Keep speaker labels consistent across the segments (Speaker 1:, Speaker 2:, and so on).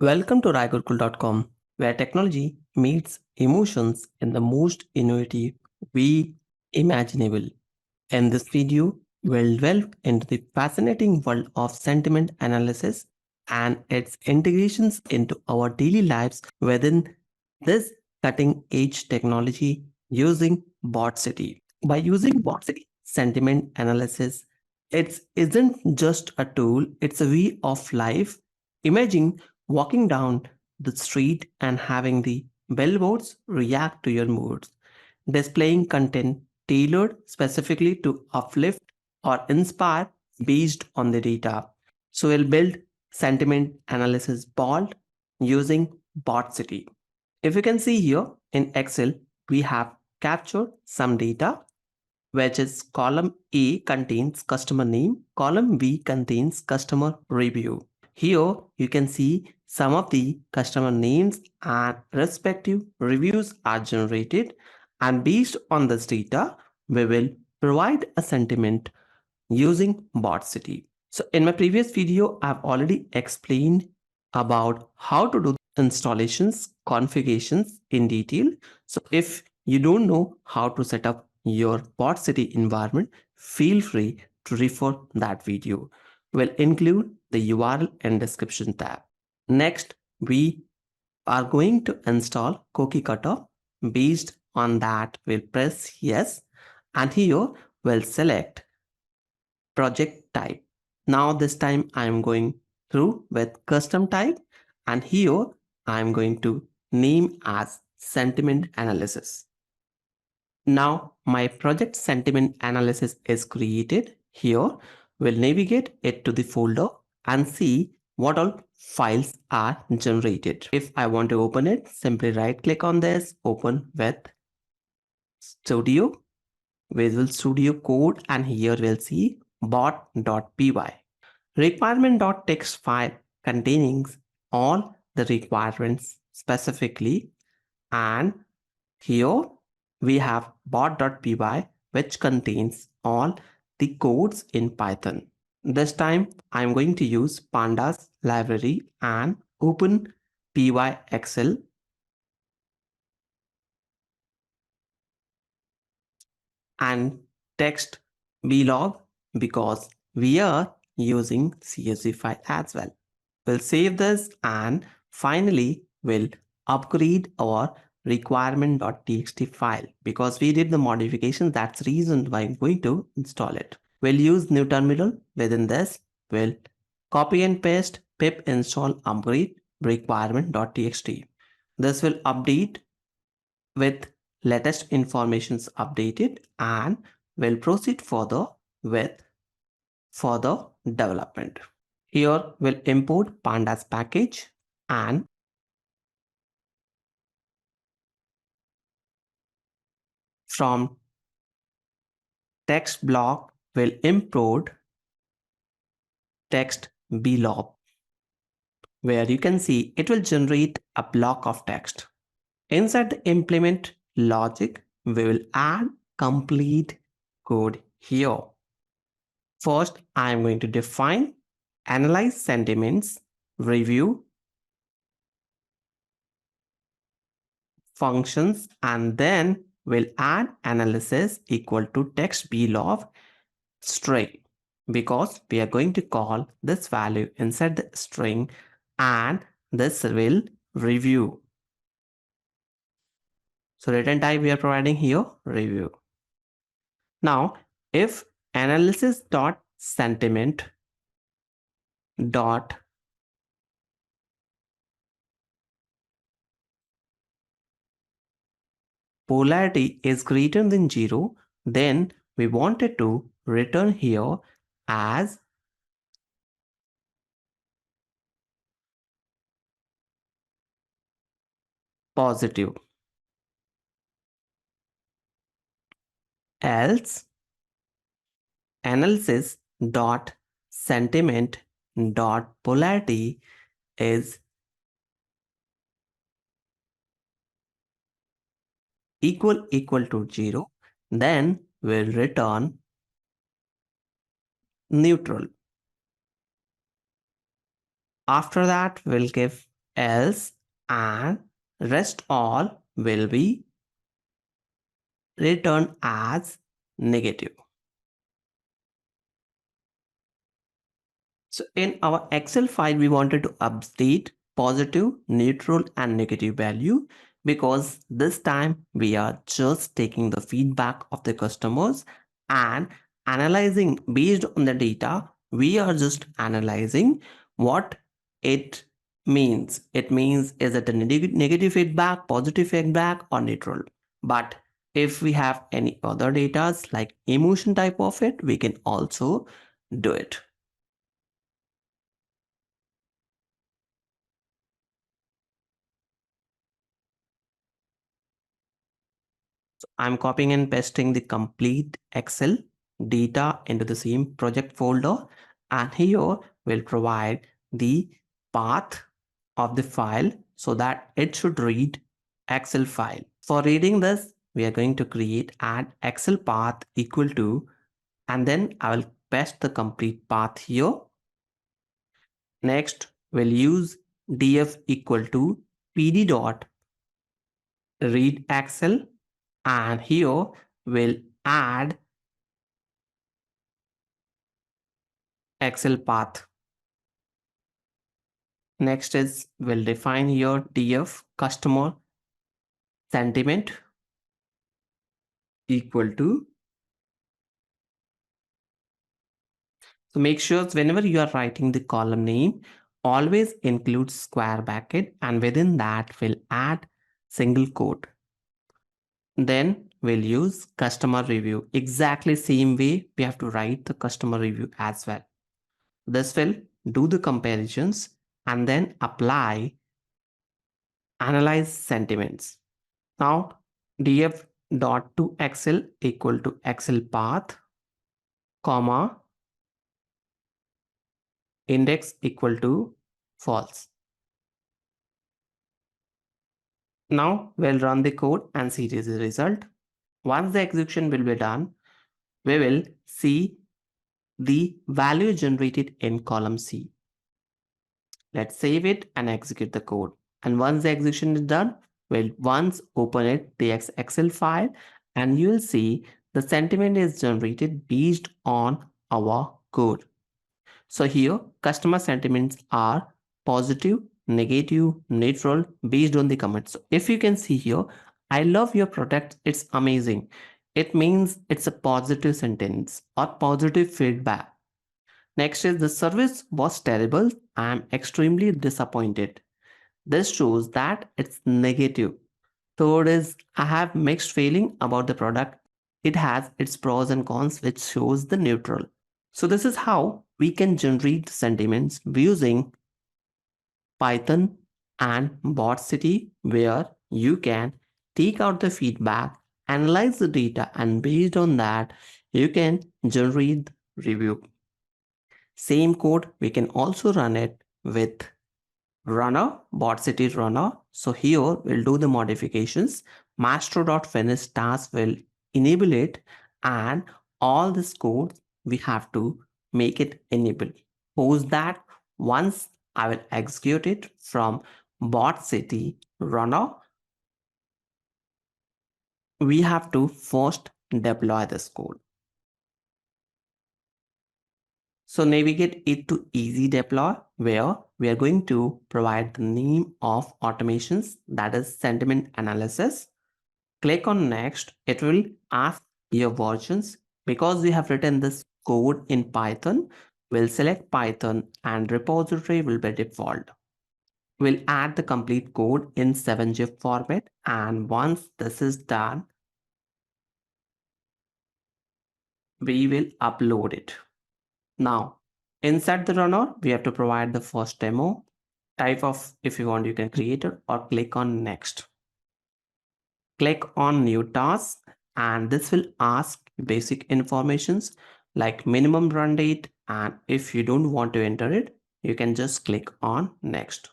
Speaker 1: Welcome to raigurkul.com, where technology meets emotions in the most innovative way imaginable. In this video, we'll delve into the fascinating world of sentiment analysis and its integrations into our daily lives within this cutting edge technology using BotCity. By using BotCity sentiment analysis, it isn't just a tool, it's a way of life. Imagine walking down the street and having the billboards react to your moods, displaying content tailored specifically to uplift or inspire based on the data. So we'll build sentiment analysis bot using BotCity. If you can see here in Excel, we have captured some data, which is column A contains customer name, column B contains customer review. Here you can see some of the customer names and respective reviews are generated, and based on this data, we will provide a sentiment using BotCity. So in my previous video, I've already explained about how to do installations, configurations in detail. So if you don't know how to set up your BotCity environment, feel free to refer that video. We'll include the URL in description tab. Next, we are going to install cookie cutter. Based on that, we'll press yes, and here we'll select project type. Now this time I'm going through with custom type, and here I'm going to name as sentiment analysis. Now my project sentiment analysis is created. Here we'll navigate it to the folder and see what all files are generated. If I want to open it, simply right click on this, open with Studio, Visual Studio Code, and here we'll see bot.py. Requirement.txt file containing all the requirements specifically, and here we have bot.py which contains all the codes in Python. This time I'm going to use pandas library and open py-excel and text blog because we are using CSV file as well. We'll save this and finally we'll upgrade our requirement.txt file because we did the modifications. That's the reason why I'm going to install it. We'll use new terminal. Within this, we'll copy and paste pip install upgrade requirement.txt. This will update with latest informations updated, and we'll proceed further with further development. Here we'll import pandas package, and from text block we'll import text blob, where you can see it will generate a block of text. Inside the implement logic, we will add complete code here. First, I am going to define analyze sentiments, review functions, and then we'll add analysis equal to text blob string, because we are going to call this value inside the string, and this will review. So return type we are providing here review. Now if analysis dot sentiment dot polarity is greater than 0, then we wanted to return here as positive. Else analysis dot sentiment dot polarity is equal to 0, then we'll return neutral. After that, we'll give else, and rest all will be returned as negative. So in our Excel file, we wanted to update positive, neutral, and negative value because this time we are just taking the feedback of the customers and analyzing based on the data. We are just analyzing what it means. It means is it a negative feedback, positive feedback, or neutral? But if we have any other data like emotion type of it, we can also do it. I'm copying and pasting the complete Excel data into the same project folder, and here we'll provide the path of the file so that it should read Excel file. For reading this, we are going to create add Excel path equal to, and then I will paste the complete path here. Next, we'll use df equal to pd dot read Excel, and here we'll add Excel path. Next is we'll define here df customer sentiment equal to. So make sure whenever you are writing the column name, always include square bracket, and within that we'll add single quote. Then we'll use customer review. Exactly same way we have to write the customer review as well. This will do the comparisons and then apply analyze sentiments. Now df dot to Excel equal to Excel path, comma, index equal to false. Now we'll run the code and see the result. Once the execution will be done, we will see the value generated in column C. Let's save it and execute the code. And once the execution is done, we'll once open it, the Excel file, and you'll see the sentiment is generated based on our code. So here customer sentiments are positive, negative, neutral based on the comments. So if you can see here, I love your product, it's amazing. It means it's a positive sentence or positive feedback. Next is the service was terrible. I am extremely disappointed. This shows that it's negative. Third is I have mixed feeling about the product. It has its pros and cons, which shows the neutral. So this is how we can generate sentiments using Python and BotCity, where you can take out the feedback, analyze the data, and based on that, you can generate review. Same code, we can also run it with runner, BotCity Runner. So here we'll do the modifications. Master.finish task will enable it, and all this code we have to make it enable. Post that, once I will execute it from BotCity Runner, we have to first deploy this code. So navigate it to easy deploy, where we are going to provide the name of automations, that is sentiment analysis. Click on next. It will ask your versions. Because we have written this code in Python, we'll select Python and repository will be default. We'll add the complete code in 7-zip format, and once this is done, we will upload it. Now, inside the runner, we have to provide the first demo type of, if you want, you can create it or click on next. Click on new task, and this will ask basic informations like minimum run date. And if you don't want to enter it, you can just click on next.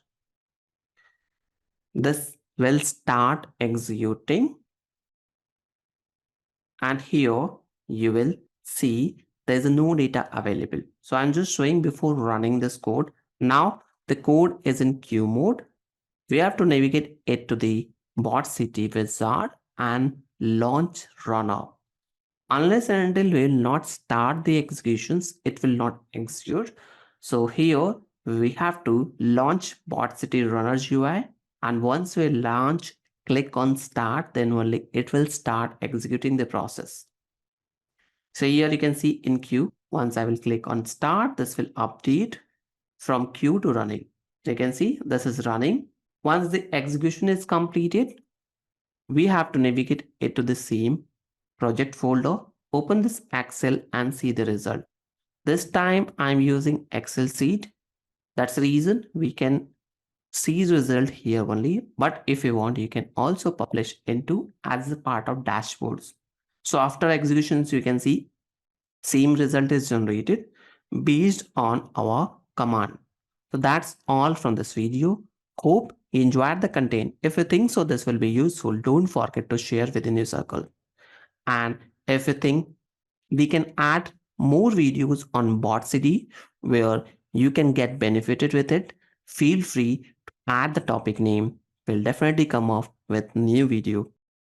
Speaker 1: This will start executing. And here you will see there's no data available. So I'm just showing before running this code. Now the code is in queue mode. we have to navigate it to the BotCity wizard and launch runner. Unless and until we will not start the executions, it will not execute. So here we have to launch BotCity Runner UI, and once we launch, click on start, then only it will start executing the process. So here you can see in queue, once I will click on start, this will update from queue to running. You can see this is running. Once the execution is completed, we have to navigate it to the same project folder, open this Excel and see the result. This time I'm using Excel sheet. That's the reason we can see the result here only. But if you want, you can also publish into as a part of dashboards. So after executions, you can see same result is generated based on our command. So that's all from this video. Hope you enjoyed the content. If you think so this will be useful, don't forget to share within your circle. And if you think we can add more videos on BotCity where you can get benefited with it, feel free to add the topic name. We'll definitely come up with new video.